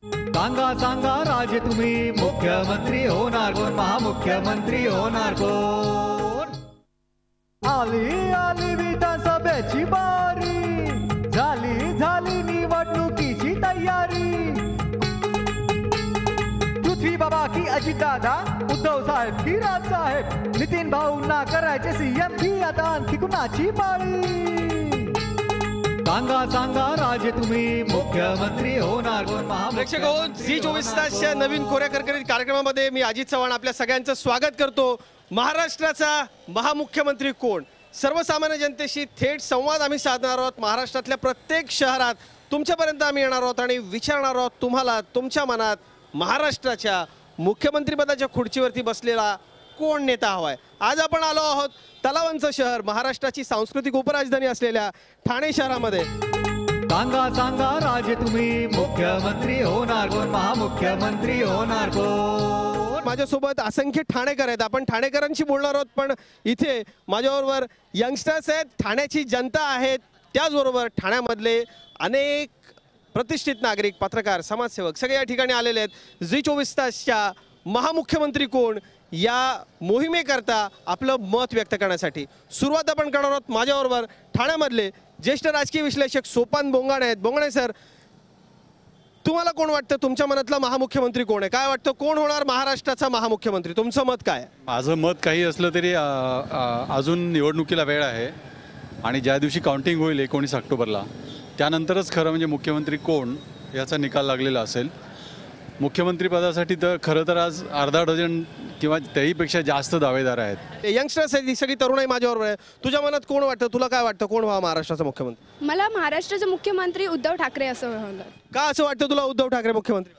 सांगा सांगा राजे तुम्ही मुख्यमंत्री होणार कोण महामुख्यमंत्री होणार कोण आली आली विधानसभेची बारी झाली झाली निवडणुकीची तयारी पृथ्वी बाबा की अजितदादा उद्धव साहेब की राज साहेब नितीन भाऊंना करायचे सीएम की आता आणखी कुणाची पाळी सांगा सांगा राजे तुम्ही मुख्यमंत्री होणार कोण प्रेक्षक हो झी 24 तासच्या नवीन कोऱ्या करकरीत कार्यक्रमामध्ये मी अजित चव्हाण आपल्या सगळ्यांचं स्वागत करतो। महाराष्ट्राचा महामुख्यमंत्री कोण सर्वसामान्य जनतेशी थेट संवाद आम्ही साधणार आहोत। महाराष्ट्रातल्या प्रत्येक शहरात तुमच्यापर्यंत आम्ही येणार आहोत आणि विचारणार आहोत तुम्हाला तुमच्या मनात महाराष्ट्राच्या मुख्यमंत्रीपदाच्या खुर्चीवरती बसलेला कोण नेता हवाय। आज आपण आलो आहोत तलावांचं शहर महाराष्ट्राची सांस्कृतिक उपराजधानी असलेल्या ठाणे शहरामध्ये। सांगा सांगा राजे तुम्ही मुख्यमंत्री होणार कोण महामुख्यमंत्री होणार कोण माझ्यासोबत असंख्य ठाणेकर आहेत। आपण ठाणेकरांशी बोलणार आहोत पण इथे माझ्याबरोबर यंगस्टर्स आहेत, ठाण्याची जनता आहेत, त्याचबरोबर ठाण्यामधले अनेक प्रतिष्ठित नागरिक, पत्रकार, समाजसेवक सगळे या ठिकाणी आलेले आहेत। झी 24 तासच्या महामुख्यमंत्री कोण या मोहिमेकरता आपलं मत व्यक्त करण्यासाठी सुरुवात आपण करणार आहोत। माझ्याबरोबर ठाण्यामधले ज्येष्ठ राजकीय विश्लेषक सोपान बोंगाणे आहेत। बोंगाणे सर, तुम्हाला कोण वाटतं तुमच्या मनातला महामुख्यमंत्री कोण आहे? काय वाटतं कोण होणार महाराष्ट्राचा महामुख्यमंत्री? तुमचं मत काय? माझं मत काही असलं तरी अजून निवडणुकीला वेळ आहे आणि ज्या दिवशी काउंटिंग होईल 19 ऑक्टोबरला त्यानंतरच खरं म्हणजे मुख्यमंत्री कोण याचा निकाल लागलेला असेल। मुख्यमंत्री पदासाठी तर खरं तर आज अर्धा डझन किंवा त्याहीपेक्षा जास्त दावेदार आहेत। यंगस्टर्स आहेत, ही सगळी तरुणाई माझ्याबरोबर आहे। तुझ्या मनात कोण वाटतं? तुला काय वाटतं कोण व्हावा महाराष्ट्राचा मुख्यमंत्री? मला महाराष्ट्राचे मुख्यमंत्री उद्धव ठाकरे असं व्हावं। का असं वाटतं तुला उद्धव ठाकरे मुख्यमंत्री?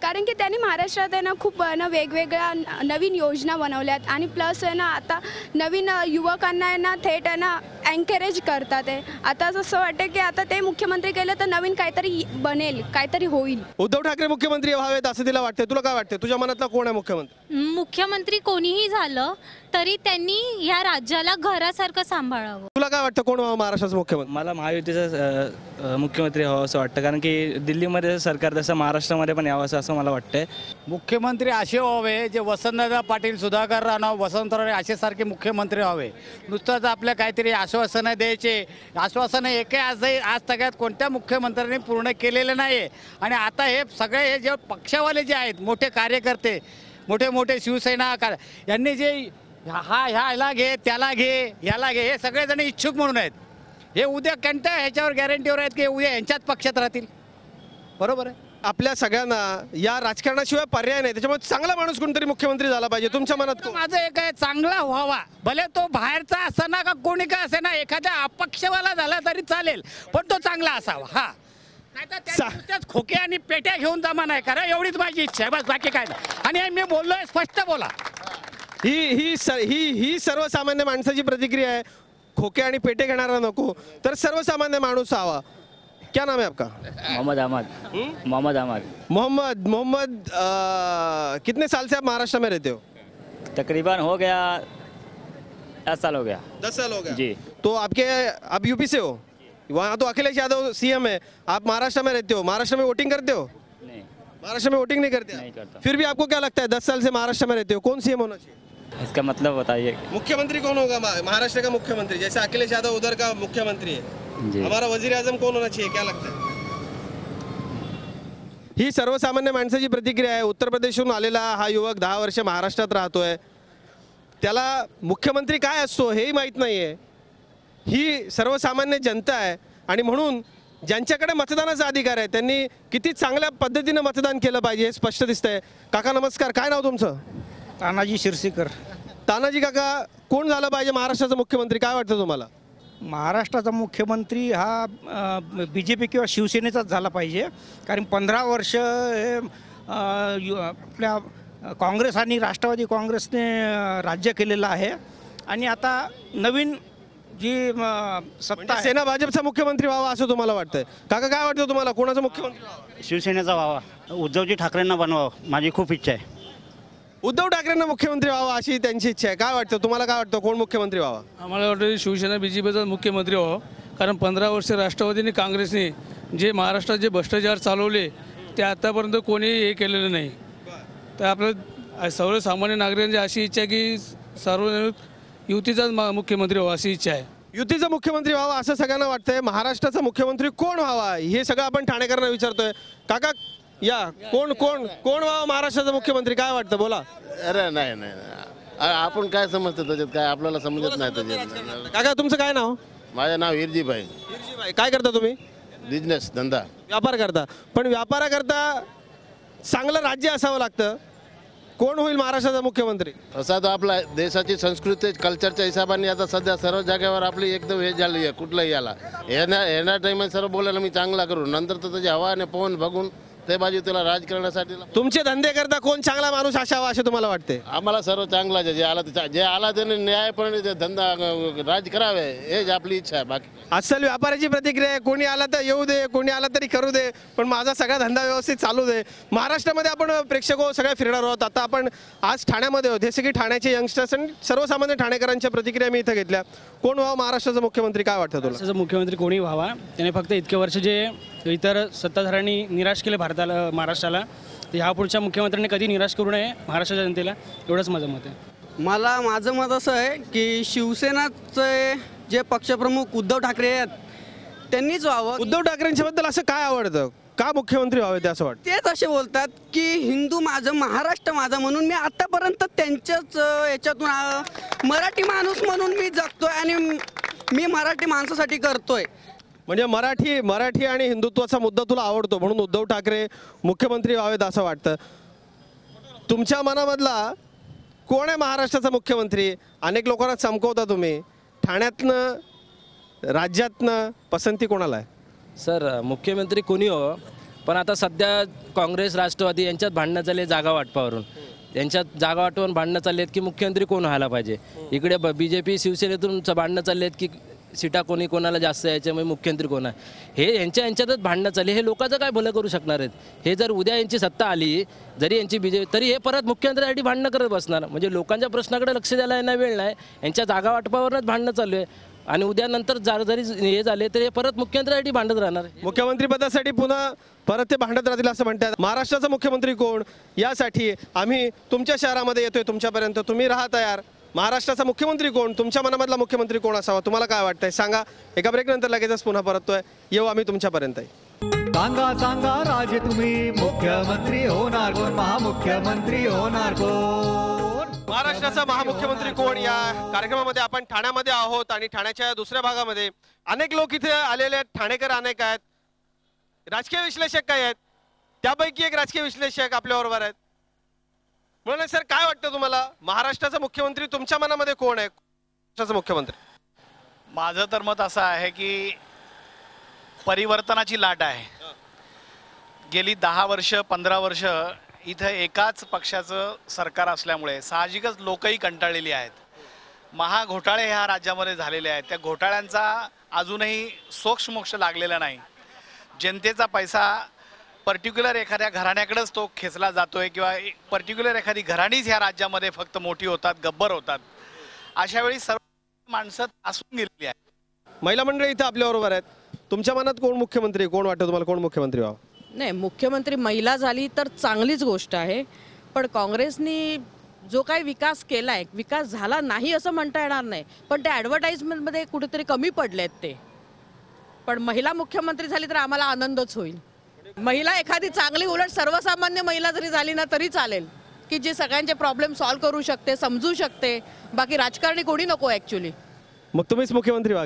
कारण की त्यांनी महाराष्ट्रात आहे ना खूप वेगवेगळ्या नवीन योजना बनवल्यात आणि प्लस आहे ना आता नवीन युवकांना आहे ना थेट आहे ना एन्करेज करतात आहे। आता असं वाटतं की आता ते मुख्यमंत्री केलं तर नवीन काहीतरी बनेल, काहीतरी होईल। उद्धव ठाकरे मुख्यमंत्री व्हावेत असं तिला वाटतं। तुला काय वाटतं? तुझ्या मनातला कोण आहे मुख्यमंत्री? मुख्यमंत्री कोणीही झालं तरी त्यांनी या राज्याला घरासारखं सांभाळावं। तुला काय वाटतं कोण व्हावं महाराष्ट्राचा मुख्यमंत्री? मला महायुतीचा मुख्यमंत्री व्हावं असं वाटतं कारण की दिल्लीमध्ये सरकार तसं महाराष्ट्रामध्ये पण यावं असं मला वाटतंय। मुख्यमंत्री असे व्हावे जे वसंतदादा पाटील, सुधाकर राणा, वसंतराव असे सारखे मुख्यमंत्री व्हावे। नुसतंच आपल्या काहीतरी आश्वासनं द्यायचे, आश्वासनं आज तगात कोणत्या मुख्यमंत्र्यांनी पूर्ण केलेलं नाही। आणि आता हे सगळे हे जे पक्षवाले जे आहेत मोठे कार्यकर्ते, मोठे मोठे शिवसेना यांनी जे ह्याला घे त्याला घे याला घे हे सगळेजण इच्छुक म्हणून आहेत। हे उद्या कोणत्या ह्याच्यावर गॅरंटीवर आहेत की उद्या यांच्याच पक्षात राहतील? बरोबर आहे। आपल्या सगळ्यांना या राजकारणाशिवाय पर्याय नाही, त्याच्यामुळे चांगला माणूस कोणतरी मुख्यमंत्री झाला पाहिजे। तुमच्या मनात कोण? माझं एक आहे चांगला व्हावा, भले तो बाहेरचा असेना का कोणी का असेना, एखाद्या अपक्षवाला झाला तरी चालेल पण तो चांगला असावा। हा नाहीतर खोके आणि पेट्या घेऊन जमा नाही करा, एवढीच माझी इच्छा आहे, बस बाकी काय नाही। आणि मी बोललोय स्पष्ट बोला। ही सर्वसामान्य माणसाची प्रतिक्रिया आहे। खोके आणि पेटे घेणारा नको तर सर्वसामान्य माणूस हवा। क्या नाम है आपका? मोहम्मद अहमद। मोहम्मद अहमद। मोहम्मद कितने साल से आप महाराष्ट्र में रहते हो? तकरीबन हो गया 10 साल हो गया। 10 साल हो गया जी। तो आप यूपी से हो? वहाँ तो अखिलेश यादव सीएम है, आप महाराष्ट्र में रहते हो, महाराष्ट्र में वोटिंग करते हो? नहीं, महाराष्ट्र में वोटिंग नहीं करते? नहीं करता। फिर भी आपको क्या लगता है 10 साल से महाराष्ट्र में रहते हो कौन सीएम होना चाहिए? इसका मतलब बताइए। मुख्यमंत्री कौन होगा महाराष्ट्र का मुख्यमंत्री? जैसे अखिलेश यादव उधर का मुख्यमंत्री है, जी। हमारा वजीर आजम कौन होना चाहिए? क्या लगता है? ही सर्वसामान्य माणसाची प्रतिक्रिया आहे। उत्तर प्रदेशहून आलेला हा युवक 10 वर्ष महाराष्ट्रात राहतोय, त्याला मुख्यमंत्री काय असतो हेही माहीत नाहीये। ही सर्वसामान्य जनता आहे आणि म्हणून ज्यांच्याकडे मतदानाचा अधिकार आहे त्यांनी किती चांगल्या पद्धतीने मतदान केलं पाहिजे हे स्पष्ट दिसतंय। काका नमस्कार, काय नाव तुमचं? तानाजी शिरसीकर। तानाजी काका, कोण झालं पाहिजे महाराष्ट्राचा मुख्यमंत्री काय वाटतं तुम्हाला? महाराष्ट्राचा मुख्यमंत्री हा BJP किंवा शिवसेनेचाच झाला पाहिजे कारण 15 वर्ष आपल्या काँग्रेस आणि राष्ट्रवादी काँग्रेसने राज्य केलेलं आहे आणि आता नवीन जी सत्ता आहे सेना भाजपचा मुख्यमंत्री व्हावा असं तुम्हाला वाटतंय? काका काय वाटतं तुम्हाला कोणाचा मुख्यमंत्री व्हावा? शिवसेनेचा व्हावा, उद्धवजी ठाकरेंना बनवावं माझी खूप इच्छा आहे। उद्धव ठाकरेंना मुख्यमंत्री व्हावा अशी त्यांची इच्छा आहे। काय वाटतं तुम्हाला? काय वाटतं कोण मुख्यमंत्री व्हावा? आम्हाला वाटतं शिवसेना BJPचा मुख्यमंत्री व्हावं कारण 15 वर्ष राष्ट्रवादी आणि काँग्रेसने जे महाराष्ट्रात जे भ्रष्टाचार चालवले ते आतापर्यंत कोणी हे केलेलं नाही. तर आपलं सर्वसामान्य नागरिकांची अशी इच्छा आहे की सर्व युतीचाच मुख्यमंत्री व्हावा अशी इच्छा आहे. युतीचा मुख्यमंत्री व्हावा असं सगळ्यांना वाटतंय. महाराष्ट्राचा मुख्यमंत्री कोण व्हावा हे सगळं आपण ठाणेकरांना विचारतोय. काका या, कोण कोण कोण व्हावा महाराष्ट्राचा मुख्यमंत्री, काय वाटतं बोला. अरे नाही नाही नाही. आपण काय समजतो त्याच्यात, काय आपल्याला समजत नाही त्याच्यात. काका तुमचं काय नाव? माझं नाव हिरजीभाई. हिरजीभाई, काय करता तुम्ही? बिझनेस धंदा. व्यापार करता. पण व्यापाराकरता चांगलं राज्य असावं लागतं. कोण होईल महाराष्ट्राचा मुख्यमंत्री? असा तर आपला देशाची संस्कृती कल्चरच्या हिशोबाने आता सध्या सर्व जागेवर आपली एकदम हे झाली आहे. कुठलंही याला येणार टाइमात सर्व बोलायला मी चांगला करू, नंतर तर त्याची हवा आणि पवन बघून ते बाजू त्याला राज करण्यासाठी. तुमचे धंदे करता कोण चांगला माणूस असावा असे तुम्हाला वाटते? आम्हाला सर्व चांगला जे आला जे आला त्याने न्यायपणे ते धंदा राज करावे हेच आपली इच्छा आहे. बाकी अस्सल व्यापाराची प्रतिक्रिया आहे. कोणी आला तर येऊ दे, कोणी आला तरी करू दे, पण माझा सगळा धंदा व्यवस्थित चालू दे. महाराष्ट्रामध्ये आपण प्रेक्षक सगळ्या फिरणार आहोत. आता आपण आज ठाण्यामध्ये आहोत. जसे की ठाण्याचे यंगस्टर्स आणि सर्वसामान्य ठाणेकरांच्या प्रतिक्रिया मी इथं घेतल्या. कोण व्हावं महाराष्ट्राचा मुख्यमंत्री, काय वाटतं तुला? महाराष्ट्राचा मुख्यमंत्री कोणी व्हावा, त्याने फक्त इतके वर्ष जे इतर सत्ताधाऱ्यांनी निराश केले भारताला, महाराष्ट्राला, तर ह्या पुढच्या मुख्यमंत्र्यांनी कधी निराश करू नये महाराष्ट्राच्या जनतेला, एवढंच माझं मत आहे. माझं मत असं आहे की शिवसेनाचे जे पक्षप्रमुख उद्धव ठाकरे आहेत त्यांनीच व्हावं. उद्धव ठाकरेंच्या बद्दल असं काय आवडतं, का मुख्यमंत्री व्हावे ते असं वाटतं? तेच असे बोलतात की हिंदू माझं महाराष्ट्र माझा, म्हणून मी आतापर्यंत त्यांच्याच याच्यातून मराठी माणूस म्हणून मी जगतोय आणि मी मराठी माणसासाठी करतोय. म्हणजे मराठी आणि हिंदुत्वाचा मुद्दा तुला आवडतो म्हणून उद्धव ठाकरे मुख्यमंत्री व्हावेत असं वाटतं. तुमच्या मनामधला कोण आहे महाराष्ट्राचा मुख्यमंत्री? अनेक लोकांना चमकवता तुम्ही. ठाण्यातनं राज्यातनं पसंती कोणाला आहे? सर मुख्यमंत्री कोणी हो, पण आता सध्या काँग्रेस राष्ट्रवादी यांच्यात भांडणं चालले जागा वाटपावरून. यांच्यात जागा वाटवून भांडणं चालले आहेत की मुख्यमंत्री कोण व्हायला पाहिजे. इकडे BJP शिवसेनेतून भांडणं चालले आहेत की सीटा कोणाला जास्त याच्यामुळे मुख्यमंत्री कोण आहे. हे यांच्यातच भांडणं चालली. हे लोकांचं काय भलं करू शकणार आहेत? हे जर उद्या यांची सत्ता आली, जरी यांची BJP, तरी हे परत मुख्यमंत्र्यासाठी भांडणं करत बसणार. म्हणजे लोकांच्या प्रश्नाकडे लक्ष द्यायला यांना वेळ नाही. यांच्या जागा वाटपावरच भांडणं चालू आहे आणि उद्या नंतर जरी हे झाले तरी हे परत मुख्यमंत्र्यासाठी भांडत राहणार. मुख्यमंत्री पदासाठी पुन्हा परत ते भांडत राहतील असं म्हणतात. महाराष्ट्राचा मुख्यमंत्री कोण यासाठी आम्ही तुमच्या शहरामध्ये येतोय तुमच्यापर्यंत. तुम्ही राहा तयार. महाराष्ट्राचा मुख्यमंत्री कोण, तुमच्या मनामधला मुख्यमंत्री कोण असावा, तुम्हाला काय वाटतंय सांगा. एका ब्रेक नंतर लगेचच पुन्हा परततोय. येऊ आम्ही तुमच्यापर्यंत. सांगा सांगा राजे तुम्ही मुख्यमंत्री होणार कोण, महामुख्यमंत्री होणार कोण? महाराष्ट्राचा महामुख्यमंत्री कोण या कार्यक्रमामध्ये आपण ठाण्यामध्ये आहोत आणि ठाण्याच्या दुसऱ्या भागामध्ये अनेक लोक इथे आलेले आहेत. ठाणेकर अनेक आहेत, राजकीय विश्लेषक काही आहेत. त्यापैकी एक राजकीय विश्लेषक आपल्याबरोबर आहेत. म्हणून सर काय वाटतं तुम्हाला, महाराष्ट्राचा मुख्यमंत्री तुमच्या मनामध्ये कोण आहे? महाराष्ट्राचा मुख्यमंत्री माझं तर मत असं आहे की परिवर्तनाची लाट आहे. गेली 10 वर्ष 15 वर्ष इथं एकाच पक्षाचं सरकार असल्यामुळे साहजिकच लोकही कंटाळलेली आहेत. महाघोटाळे ह्या राज्यामध्ये झालेले आहेत. त्या घोटाळ्यांचा अजूनही सोक्षमोक्ष लागलेला नाही. जनतेचा पैसा पर्टिक्युलर एखाद्या घराण्याकडेच तो खेचला जातोय किंवा पर्टिक्युलर एखादी घराणीच ह्या राज्यामध्ये फक्त मोठी होतात, गब्बर होतात. अशा वेळी सर्व माणसं त्रासून गेलेली आहेत. महिला मंडळी इथं आपल्याबरोबर आहेत. तुमच्या मनात कोण मुख्यमंत्री, कोण वाटतं तुम्हाला कोण मुख्यमंत्री व्हावं? नाही, मुख्यमंत्री महिला झाली तर चांगलीच गोष्ट आहे. पण काँग्रेसनी जो काही विकास केला आहे, विकास झाला नाही असं म्हणता येणार नाही, पण ते ॲडव्हर्टाइजमेंटमध्ये कुठेतरी कमी पडलेत ते. पण महिला मुख्यमंत्री झाली तर आम्हाला आनंदच होईल. महिला एखादी चांगली, उलट सर्वसामान्य महिला जरी झाली ना तरी चालेल, की जे सगळ्यांचे प्रॉब्लेम सॉल्व्ह करू शकते, समजू शकते. बाकी राजकारणी कोणी नको ॲक्च्युली. मग तुम्हीच मुख्यमंत्री व्हा.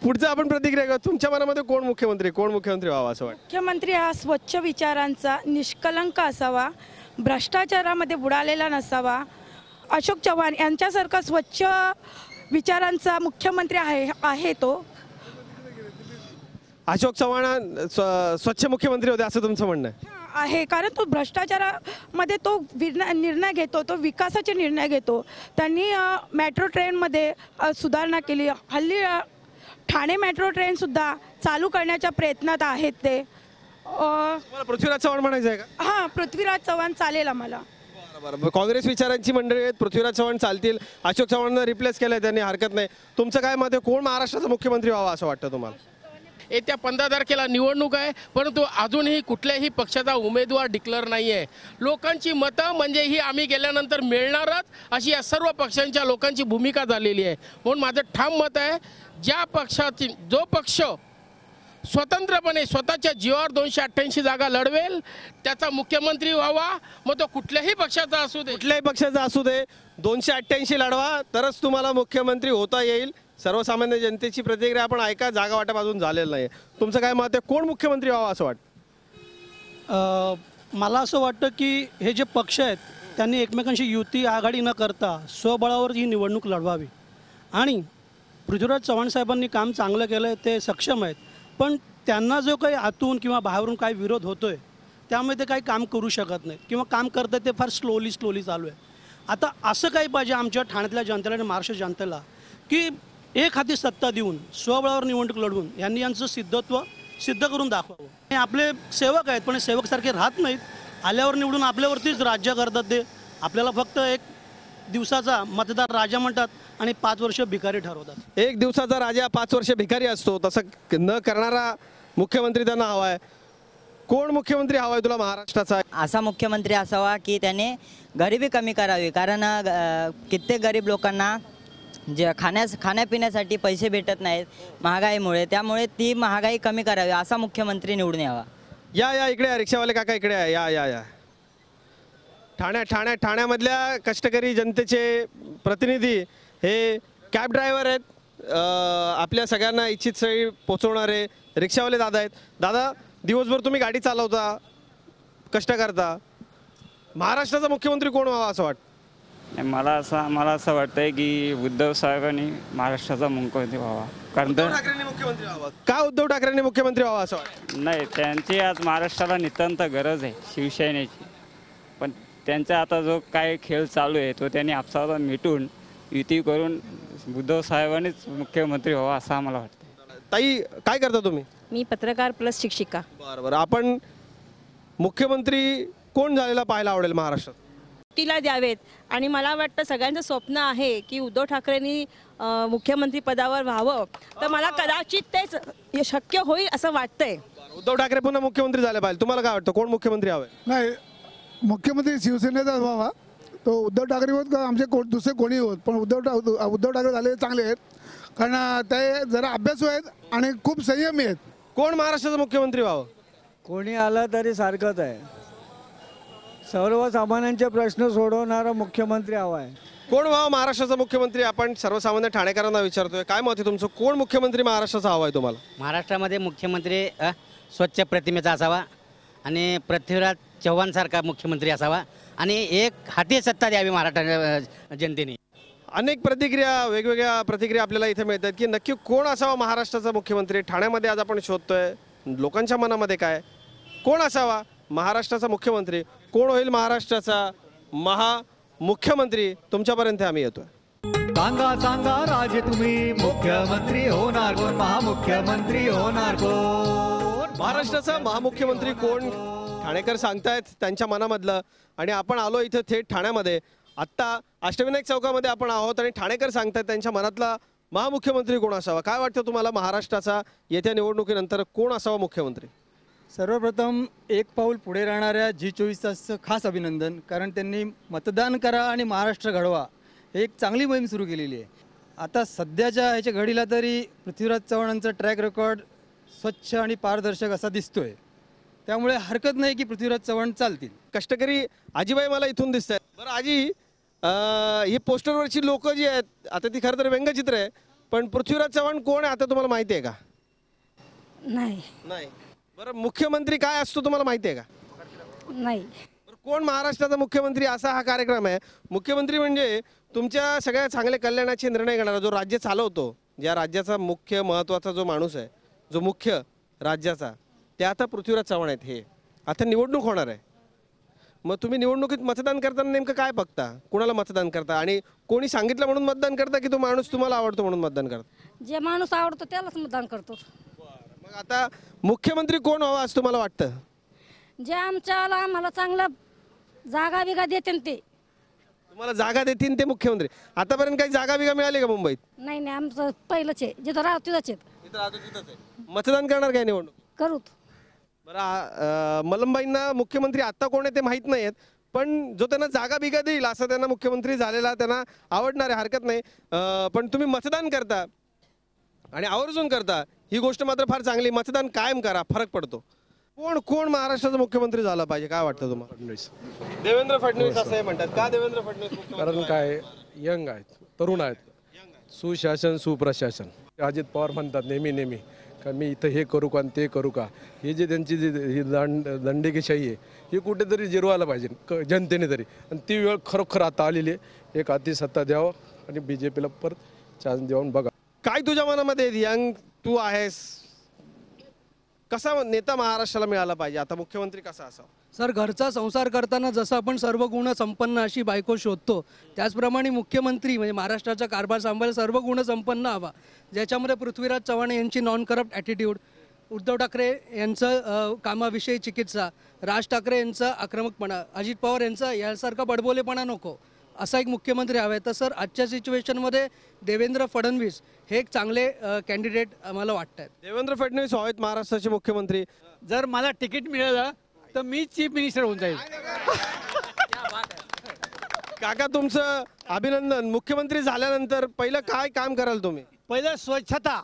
पुढचं आपण प्रतिक्रिया घेऊ. तुमच्या मनामध्ये कोण मुख्यमंत्री व्हावा असं वाटतं? मुख्यमंत्री हा स्वच्छ विचारांचा, निष्कलंक असावा, भ्रष्टाचारामध्ये बुडालेला नसावा. अशोक चव्हाण यांच्यासारखा स्वच्छ विचारांचा मुख्यमंत्री आहे तो. अशोक चव्हाण स्वच्छ मुख्यमंत्री होते असं तुमचं म्हणणं आहे? कारण तो भ्रष्टाचारामध्ये तो निर्णय घेतो, तो विकासाचे निर्णय घेतो. त्यांनी मेट्रो ट्रेनमध्ये सुधारणा केली. हल्ली ठाणे मेट्रो ट्रेनसुद्धा चालू करण्याच्या प्रयत्नात आहेत ते. पृथ्वीराज चव्हाण म्हणायचं आहे का? हां, पृथ्वीराज चव्हाण चालेल आम्हाला. बरोबर. काँग्रेस विचारांची मंडळी आहेत. पृथ्वीराज चव्हाण चालतील. अशोक चव्हाणांना रिप्लेस केलंय त्यांनी, हरकत नाही. तुमचं काय मत आहे, कोण महाराष्ट्राचा मुख्यमंत्री व्हावा असं वाटतं तुम्हाला? येत्या 15 तारखेला निवडणूक आहे, परंतु अजूनही कुठल्याही पक्षाचा उमेदवार डिक्लेअर नाही आहे. लोकांची मतं म्हणजे ही आम्ही गेल्यानंतर मिळणारच अशी या सर्व पक्षांच्या लोकांची भूमिका झालेली आहे. म्हणून माझं ठाम मत आहे, ज्या पक्षाची जो पक्ष स्वतंत्रपणे स्वतःच्या जीवावर 288 जागा लढवेल त्याचा मुख्यमंत्री व्हावा. मग तो कुठल्याही पक्षाचा असू दे, कुठल्याही पक्षाचा असू दे, 288 लढवा तरच तुम्हाला मुख्यमंत्री होता येईल. सर्वसामान्य जनतेची प्रतिक्रिया आपण ऐका. जागा वाटप अजून झालेलं नाही. तुमचं काय मत आहे, कोण मुख्यमंत्री व्हावा असं वाटतं? मला असं वाटतं की हे जे पक्ष आहेत त्यांनी एकमेकांशी युती आघाडी न करता स्वबळावर ही निवडणूक लढवावी. आणि पृथ्वीराज चव्हाण साहेबांनी काम चांगलं केलं आहे, ते सक्षम आहेत, पण त्यांना जो काही आतून किंवा बाहेरून काही विरोध होतो आहे त्यामुळे ते काही काम करू शकत नाहीत किंवा काम करतात ते फार स्लोली चालू आहे. आता असं काही पाहिजे आमच्या ठाण्यातल्या जनतेला आणि महाराष्ट्र जनतेला की एक हाती सत्ता देऊन स्वबळावर निवडणूक लढवून यांनी यांचं सिद्धत्व सिद्ध करून दाखवावं. हे आपले सेवक आहेत पण सेवकसारखे राहत नाहीत. आल्यावर निवडून आपल्यावरतीच राज्य करतात. ते आपल्याला फक्त एक दिवसाचा मतदार राजा म्हणतात आणि 5 वर्ष भिकारी ठरवतात. एक दिवसाचा राजा 5 वर्ष भिकारी असतो, तसं न करणारा मुख्यमंत्री त्यांना हवा आहे. कोण मुख्यमंत्री हवा आहे तुला महाराष्ट्राचा? असा मुख्यमंत्री असावा की त्याने गरिबी कमी करावी. कारण कित्येक गरीब लोकांना जे खाण्यापिण्यासाठी पैसे भेटत नाहीत महागाईमुळे, त्यामुळे ती महागाई कमी करावी असा मुख्यमंत्री निवडून यावा. या इकडे या, रिक्षावाले काका इकडे आहे. या ठाण्यामधल्या कष्टकरी जनतेचे प्रतिनिधी हे कॅब ड्रायव्हर आहेत. आपल्या सगळ्यांना इच्छित स्थळी पोचवणारे रिक्षावाले दादा आहेत. दादा, दिवसभर तुम्ही गाडी चालवता, कष्ट करता, महाराष्ट्राचा मुख्यमंत्री कोण व्हावा असं वाटतं? मला असं वाटतंय की उद्धव साहेबांनी महाराष्ट्राचा मुख्यमंत्री व्हावा. कारण मुख्यमंत्री व्हावा का? उद्धव ठाकरेंनी मुख्यमंत्री व्हावा असं वाटतं? नाही, त्यांची आज महाराष्ट्राला नितांत गरज आहे शिवसेनेची. पण त्यांचा आता जो काय खेळ चालू आहे तो त्यांनी आपसाला मिटून युती करून उद्धव साहेबांनीच मुख्यमंत्री व्हावा असं आम्हाला वाटतं. ताई, काय करता तुम्ही? मी पत्रकार प्लस शिक्षिका. बरं, आपण मुख्यमंत्री कोण झालेला पाहायला आवडेल महाराष्ट्रात? तिला द्यावेत आणि मला वाटतं सगळ्यांचं स्वप्न आहे की उद्धव ठाकरेंनी मुख्यमंत्री पदावर व्हावं. तर मला कदाचित तेच शक्य होईल असं वाटतंय. उद्धव ठाकरे पुन्हा मुख्यमंत्री झाले पाहिजे. तुम्हाला काय वाटतं, कोण मुख्यमंत्री हवे? नाही, मुख्यमंत्री शिवसेनेचा व्हावा. तो उद्धव ठाकरे होत का आमचे दुसरे कोणी होत, पण उद्धव ठाकरे झाले चांगले आहेत. कारण ते जरा अभ्यासू आहेत आणि खूप संयमी आहेत. कोण महाराष्ट्राचा मुख्यमंत्री व्हावं? कोणी आला तरी सारखंच आहे. सर्वसामान्यांचे प्रश्न सोडवणारा मुख्यमंत्री हवा आहे. कोण व्हावं महाराष्ट्राचा मुख्यमंत्री? आपण सर्वसामान्य ठाणेकरांना विचारतोय. काय मत आहे तुमचं, कोण मुख्यमंत्री महाराष्ट्राचा हवा आहे तुम्हाला? महाराष्ट्रामध्ये मुख्यमंत्री स्वच्छ प्रतिमेचा असावा आणि पृथ्वीराज चव्हाणसारखा मुख्यमंत्री असावा आणि एक हाती सत्ता द्यावी महाराष्ट्र जनतेने. अनेक वेगवेगळ्या प्रतिक्रिया आपल्याला इथे मिळतात की नक्की कोण असावा महाराष्ट्राचा मुख्यमंत्री. ठाण्यामध्ये आज आपण शोधतोय लोकांच्या मनामध्ये काय, कोण असावा महाराष्ट्राचा मुख्यमंत्री, कोण होईल महाराष्ट्राचा मुख्यमंत्री, तुमच्यापर्यंत आम्ही येतोय. सांगा राजे तुम्ही, मुख्यमंत्री होणार कोण, महामुख्यमंत्री होणार कोण? महाराष्ट्राचा महामुख्यमंत्री कोण ठाणेकर सांगतायत त्यांच्या मनामधलं. आणि आपण आलो इथे थेट ठाण्यामध्ये. आत्ता अष्टविनायक चौकामध्ये आपण आहोत आणि ठाणेकर सांगतायत त्यांच्या मनातला महामुख्यमंत्री कोण असावा. काय वाटतं तुम्हाला महाराष्ट्राचा येत्या निवडणुकीनंतर कोण असावा मुख्यमंत्री? सर्वप्रथम एक पाऊल पुढे राहणाऱ्या G24 तासचं खास अभिनंदन. कारण त्यांनी मतदान करा आणि महाराष्ट्र घडवा हे एक चांगली मोहीम सुरू केलेली आहे. आता सध्याच्या ह्याच्या घडीला तरी पृथ्वीराज चव्हाणांचा ट्रॅक रेकॉर्ड स्वच्छ आणि पारदर्शक असा दिसतोय. त्यामुळे हरकत नाही की पृथ्वीराज चव्हाण चालतील. कष्टकरी आजीबाई मला इथून दिसत आहेत. बरं आजी, ही पोस्टरवरची लोक जी आहेत आता ती खरं तर व्यंगचित्र आहे, पण पृथ्वीराज चव्हाण कोण आहे आता तुम्हाला माहिती आहे का? नाही. बरं, मुख्यमंत्री काय असतो तुम्हाला माहिती आहे का? नाही. कोण महाराष्ट्राचा मुख्यमंत्री असा हा कार्यक्रम आहे. मुख्यमंत्री म्हणजे तुमच्या सगळ्या चांगल्या कल्याणाचे निर्णय घेणारा, जो राज्य चालवतो, ज्या राज्याचा मुख्य महत्त्वाचा जो माणूस आहे, जो मुख्य राज्याचा, ते आता पृथ्वीराज चव्हाण आहेत. हे आता निवडणूक होणार आहे. मग तुम्ही निवडणुकीत मतदान करताना नेमकं काय बघता, कुणाला मतदान करता आणि कोणी सांगितलं म्हणून मतदान करता की तो माणूस तुम्हाला आवडतो म्हणून मतदान करता? जे माणूस आवडतो त्यालाच मतदान करतो. मग आता मुख्यमंत्री कोण व्हावा असं तुम्हाला वाटतं? जे आम्हाला चांगलं जागा बिगा देते ते. तुम्हाला जागा देतील ते मुख्यमंत्री. आतापर्यंत काही जागा बिगा मिळाली का मुंबईत? नाही, आमचं पहिलंच आहे, जिथं राहतो तिथंच आहे. मतदान करणार काय निवडणूक करू? बरं, मलमबाईंना मुख्यमंत्री आता कोण आहे ते माहीत नाही आहेत, पण जो त्यांना जागा बिगा देईल असं त्यांना मुख्यमंत्री झालेला त्यांना आवडणार आहे, हरकत नाही. पण तुम्ही मतदान करता आणि आवर्जून करता, ही गोष्ट मात्र फार चांगली. मतदान कायम करा, फरक पडतो. कोण महाराष्ट्राचा मुख्यमंत्री झाला पाहिजे, काय वाटतं तुम्हाला? फडणवीस. देवेंद्र फडणवीस असं म्हणतात का? देवेंद्र फडणवीस कारण काय, यंग आहेत, तरुण आहेत, सुशासन सुप्रशासन. अजित पवार म्हणतात नेहमी का मी इथं हे करू का आणि ते करू का, हे जे त्यांची ही दंडकेशाही आहे ही कुठेतरी जिरवायला पाहिजे जनतेने तरी, आणि ती वेळ खरोखर आता आलेली आहे. एक हाती सत्ता द्यावं आणि BJPला परत चान्स देऊन बघा. काय तुझ्या मनामध्ये यंग तू आहेस, कसा नेता महाराष्ट्राला मिळाला पाहिजे, आता मुख्यमंत्री कसा असावा? सर, घरचा संसार करताना जसं आपण सर्व गुण संपन्न अशी बायको शोधतो, त्याचप्रमाणे मुख्यमंत्री म्हणजे महाराष्ट्राचा कारभार सांभाळ सर्व गुण संपन्न हवा, ज्याच्यामध्ये पृथ्वीराज चव्हाण यांची non corrupt attitude, Uddhav Thackeray यांचं कामाविषयी चिकित्सा, राज ठाकरे यांचा आक्रमकपणा, अजित पवार यांचा यासारखा बडबोलेपणा नको, असा एक मुख्यमंत्री हवा आहे. तर सर, आजच्या सिच्युएशनमध्ये देवेंद्र फडणवीस हे एक चांगले कॅन्डिडेट आम्हाला वाटत आहेत. देवेंद्र फडणवीस आहेत महाराष्ट्राचे मुख्यमंत्री. जर मला तिकीट मिळालं तर मी चीफ मिनिस्टर होऊन जाईल. काका, तुमचं अभिनंदन. मुख्यमंत्री झाल्यानंतर पहिलं काय काम कराल तुम्ही? पहिलं स्वच्छता,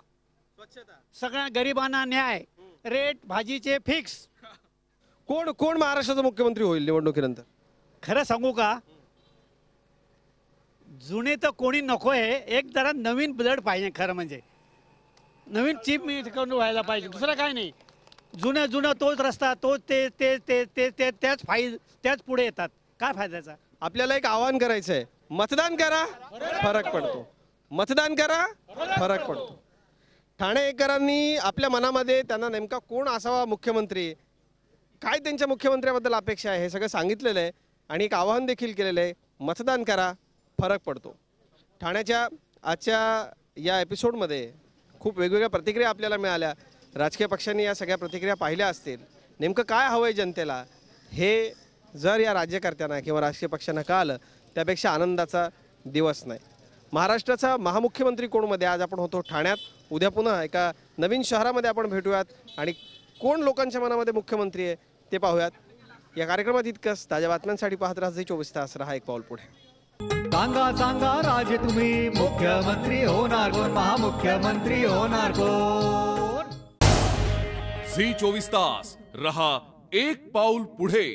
सगळ्या गरिबांना न्याय, रेट भाजीचे फिक्स. कोण महाराष्ट्राचा मुख्यमंत्री होईल निवडणुकीनंतर? खरं सांगू का, जुने तर कोणी नको आहे, एक जरा नवीन ब्लड पाहिजे. खरं म्हणजे नवीन चीफ मिनिस्टर व्हायला पाहिजे, दुसरं काय नाही. जुनं तोच रस्ता, तोच ते त्याच पुढे येतात, काय फायद्याचा? आपल्याला एक आवाहन करायचं आहे, मतदान करा, फरक पडतो. मतदान करा, फरक पडतो. ठाणेकरांनी आपल्या मनामध्ये त्यांना नेमका कोण असावा मुख्यमंत्री, काय त्यांच्या मुख्यमंत्र्याबद्दल अपेक्षा आहे, हे सगळं सांगितलेलं आहे आणि एक आवाहन देखील केलेलं आहे. मतदान करा, फरक पडतो. ठाण्याच्या आजच्या या एपिसोडमध्ये खूप वेगवेगळ्या प्रतिक्रिया आपल्याला मिळाल्या. राजकीय पक्षांनी या सगळ्या प्रतिक्रिया पाहिल्या असतील. नेमकं काय हवं आहे जनतेला हे जर या राज्यकर्त्यांना किंवा राजकीय पक्षांना कळालं, त्यापेक्षा आनंदाचा दिवस नाही. महाराष्ट्राचा महामुख्यमंत्री कोणमध्ये आज आपण होतो ठाण्यात. उद्या पुन्हा एका नवीन शहरामध्ये आपण भेटूयात आणि कोण लोकांच्या मनामध्ये मुख्यमंत्री आहे ते पाहूयात. या कार्यक्रमात इतकंच. ताज्या बातम्यांसाठी पाहत राहा झी 24 तास. रहा एक पाऊल पुढे. सांगा राजे, तुम्ही मुख्यमंत्री होणार कोण, महामुख्यमंत्री होणार कोण? झी 24 तास रहा एक पाऊल पुढे.